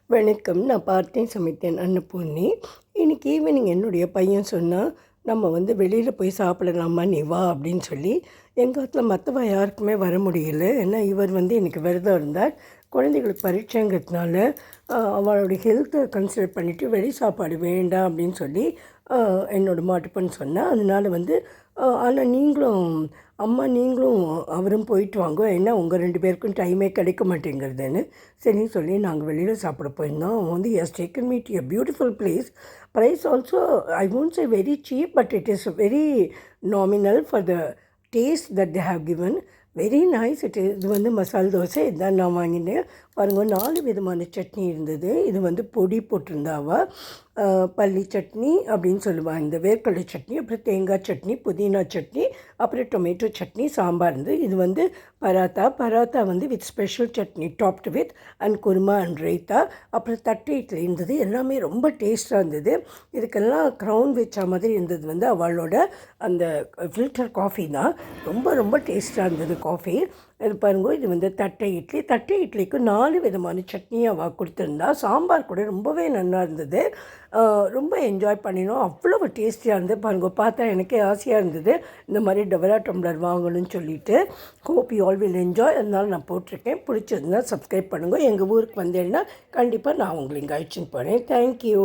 வணக்கம். நான் பார்த்தேன் சமைத்தேன் அன்னபூர்ணி. இன்னைக்கு ஈவினிங் என்னுடைய பையன் சொன்னான், "நம்ம வெளியில் போய் சாப்பிடலாமா? நீ வா" அப்படின்னு சொல்லி. எங்கள் வீட்டில் மற்றவ யாருக்குமே வர முடியல. ஏன்னா இவர் இன்னைக்கு விரதம் இருந்தார். குழந்தைகளுக்கு பரீட்சைங்கிறதுனால அவளுடைய ஹெல்த்தை கன்சிடர் பண்ணிவிட்டு வெளி சாப்பாடு வேண்டாம் அப்படின்னு சொல்லி என்னோட மாட்டுப்பன்னு சொன்னேன். அதனால ஆனால் நீங்களும் அம்மா நீங்களும் அவரும் போயிட்டு வாங்க, ஏன்னா உங்கள் 2 பேருக்கும் டைமே கிடைக்க மாட்டேங்கிறதுன்னு சரின்னு சொல்லி நாங்கள் வெளியில் சாப்பிட போயிருந்தோம். அவன் has taken me to a beautiful place. Price also I won't say very cheap, but it is very nominal for the taste that they have given. Very nice. இது மசால் தோசை இதுதான் நான் வாங்கினேன். பாருங்க, 4 விதமான சட்னி இருந்தது. இது பொடி போட்டிருந்தாவா, பல்லி சட்னி அப்படின்னு சொல்லுவாங்க, இந்த வேர்க்கடலை சட்னி, அப்புறம் தேங்காய் சட்னி, புதினா சட்னி, அப்புறம் டொமேட்டோ சட்னி, சாம்பார் இருந்தது. இது paratha with special chutney topped with and kurma and raita, அப்புறம் தட்டு இட்லி இருந்தது. எல்லாமே ரொம்ப டேஸ்ட்டாக இருந்தது. இதுக்கெல்லாம் க்ரௌன் வச்ச மாதிரி இருந்தது அவளோட அந்த ஃபில்டர் காஃபி தான். ரொம்ப ரொம்ப டேஸ்ட்டாக இருந்தது காஃபி. இது பாருங்க, இது தட்டை இட்லிக்கு 4 விதமான சட்னி அவள் கொடுத்துருந்தா. சாம்பார் கூட ரொம்பவே நல்லா இருந்தது. ரொம்ப என்ஜாய் பண்ணினோம். அவ்வளோ டேஸ்டியாக இருந்தது. பாருங்க, பார்த்தா எனக்கே ஆசையாக இருந்தது இந்த மாதிரி டபரா டம்ளர் வாங்கணும்னு சொல்லிட்டு. Hope you all will enjoy. அதனால நான் போட்டிருக்கேன். பிடிச்சிருந்தா சப்ஸ்கிரைப் பண்ணுங்கள். எங்கள் ஊருக்கு வந்தேன்னா கண்டிப்பாக நான் உங்களை இங்கே அழைச்சின்னு போகிறேன். தேங்க்யூ.